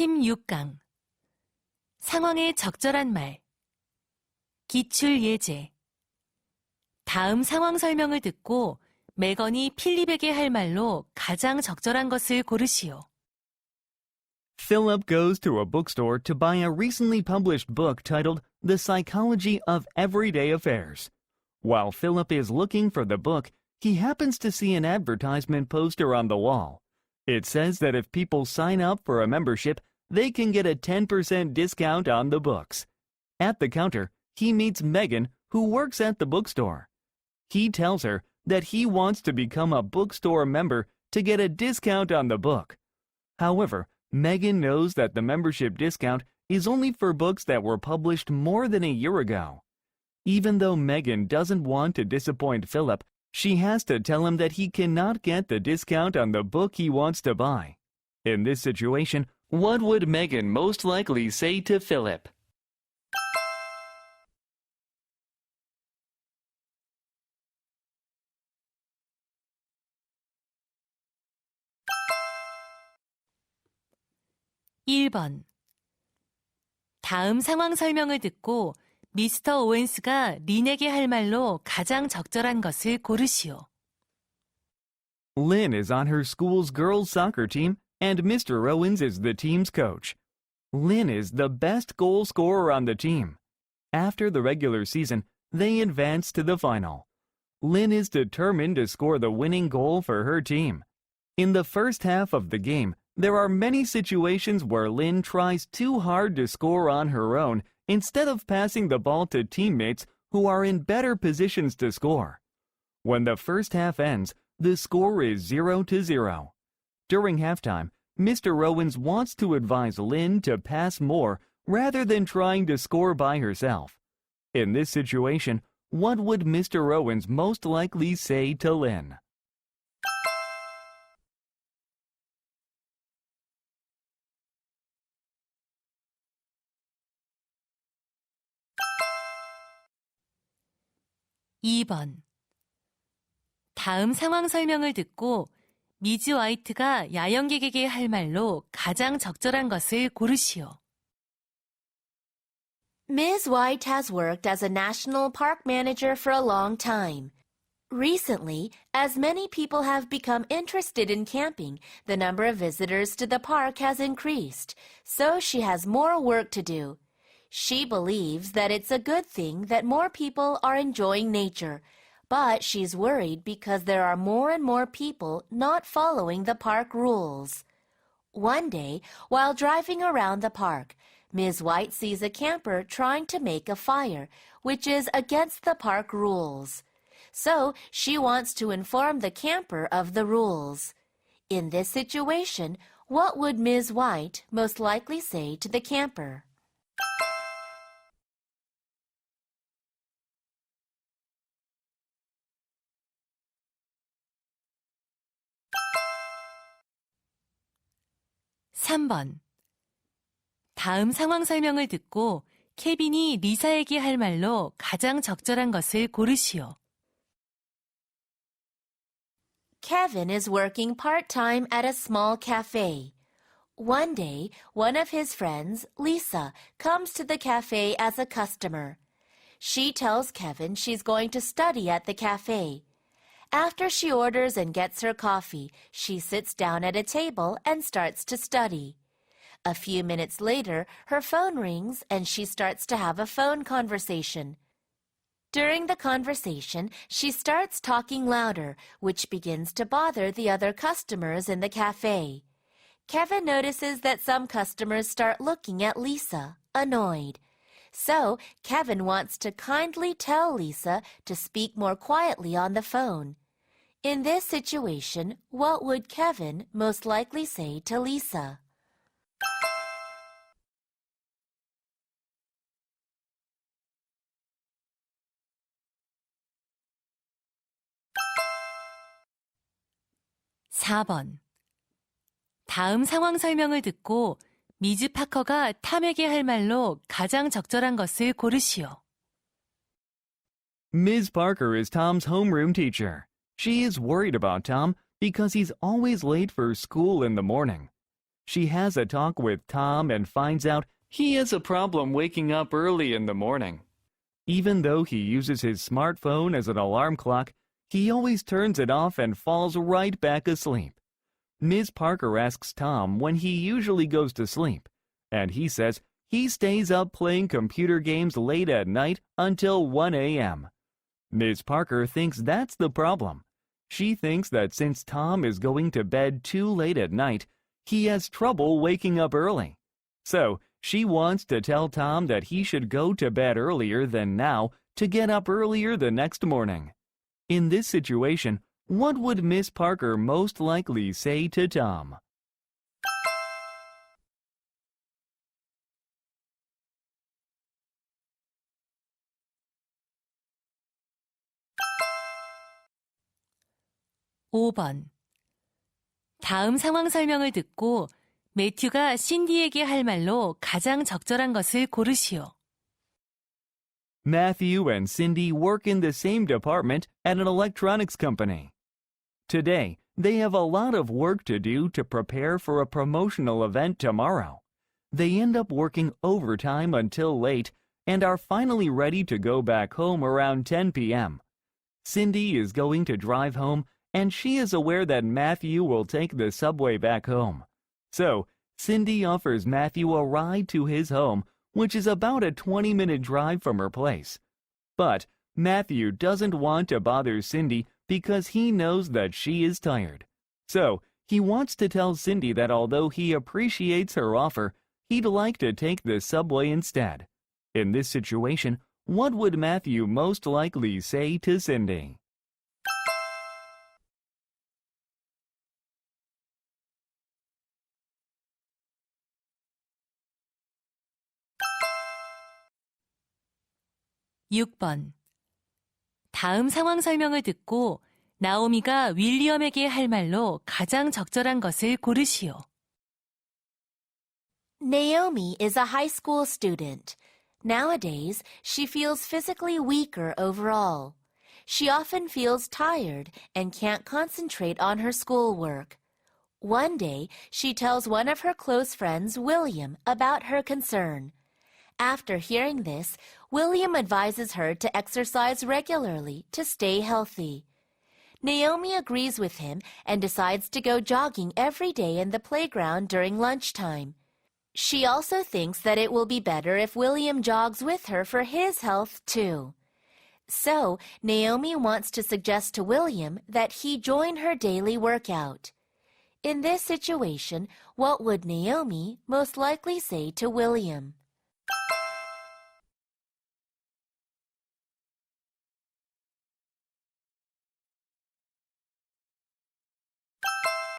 16강 상황에 적절한 말 기출 예제 다음 상황 설명을 듣고 매건이 필립에게 할 말로 가장 적절한 것을 고르시오. Philip goes to a bookstore to buy a recently published book titled The Psychology of Everyday Affairs. While Philip is looking for the book, he happens to see an advertisement poster on the wall. It says that if people sign up for a membership, they can get a 10% discount on the books. At the counter, he meets Megan, who works at the bookstore. He tells her that he wants to become a bookstore member to get a discount on the book. However, Megan knows that the membership discount is only for books that were published more than a year ago. Even though Megan doesn't want to disappoint Philip, she has to tell him that he cannot get the discount on the book he wants to buy. In this situation, what would Megan most likely say to Philip? (1번) 다음 상황 설명을 듣고 미스터 오웬스가 린에게 할 말로 가장 적절한 것을 고르시오. Lynn is on her school's girls' soccer team, and Mr. Owens is the team's coach. Lynn is the best goal scorer on the team. After the regular season, they advance to the final. Lynn is determined to score the winning goal for her team. In the first half of the game, there are many situations where Lynn tries too hard to score on her own instead of passing the ball to teammates who are in better positions to score. When the first half ends, the score is 0-0. During halftime, Mr. Owens wants to advise Lynn to pass more rather than trying to score by herself. In this situation, what would Mr. Owens most likely say to Lynn? (2번) 다음 상황 설명을 듣고 미즈 화이트가 야영객에게 할 말로 가장 적절한 것을 고르시오. Ms. White has worked as a national park manager for a long time. Recently, as many people have become interested in camping, the number of visitors to the park has increased, so she has more work to do. She believes that it's a good thing that more people are enjoying nature, but she's worried because there are more and more people not following the park rules. One day, while driving around the park, Ms. White sees a camper trying to make a fire, which is against the park rules. So she wants to inform the camper of the rules. In this situation, what would Ms. White most likely say to the camper? (3번) 다음 상황 설명을 듣고 케빈이 리사에게 할 말로 가장 적절한 것을 고르시오. Kevin is working part-time at a small cafe. One day, one of his friends, Lisa, comes to the cafe as a customer. She tells Kevin she's going to study at the cafe. After she orders and gets her coffee, she sits down at a table and starts to study. A few minutes later, her phone rings and she starts to have a phone conversation. During the conversation, she starts talking louder, which begins to bother the other customers in the cafe. Kevin notices that some customers start looking at Lisa, annoyed. So, Kevin wants to kindly tell Lisa to speak more quietly on the phone. In this situation, what would Kevin most likely say to Lisa? (4번) 다음 상황 설명을 듣고 미즈 파커가 탐에게 할 말로 가장 적절한 것을 고르시오. Ms. Parker is Tom's homeroom teacher. She is worried about Tom because he's always late for school in the morning. she has a talk with Tom and finds out he has a problem waking up early in the morning. Even though he uses his smartphone as an alarm clock, he always turns it off and falls right back asleep. Ms. Parker asks Tom when he usually goes to sleep, and he says he stays up playing computer games late at night until 1 a.m. Ms. Parker thinks that's the problem. She thinks that since Tom is going to bed too late at night, he has trouble waking up early. So, she wants to tell Tom that he should go to bed earlier than now to get up earlier the next morning. In this situation, what would Miss Parker most likely say to Tom? (5번) 다음 상황 설명을 듣고 매튜가 신디에게 할 말로 가장 적절한 것을 고르시오. Matthew and Cindy work in the same department at an electronics company. Today, they have a lot of work to do to prepare for a promotional event tomorrow. They end up working overtime until late and are finally ready to go back home around 10 p.m. Cindy is going to drive home, and she is aware that Matthew will take the subway back home. So, Cindy offers Matthew a ride to his home, which is about a 20-minute drive from her place. But Matthew doesn't want to bother Cindy because he knows that she is tired. So, he wants to tell Cindy that although he appreciates her offer, he'd like to take the subway instead. In this situation, what would Matthew most likely say to Cindy? (6번) 다음 상황 설명을 듣고 나오미가 윌리엄에게 할 말로 가장 적절한 것을 고르시오. Naomi is a high school student. Nowadays, she feels physically weaker overall. She often feels tired and can't concentrate on her schoolwork. One day, she tells one of her close friends, William, about her concern. After hearing this, William advises her to exercise regularly to stay healthy. Naomi agrees with him and decides to go jogging every day in the playground during lunchtime. She also thinks that it will be better if William jogs with her for his health too. So, Naomi wants to suggest to William that he join her daily workout. In this situation, what would Naomi most likely say to William?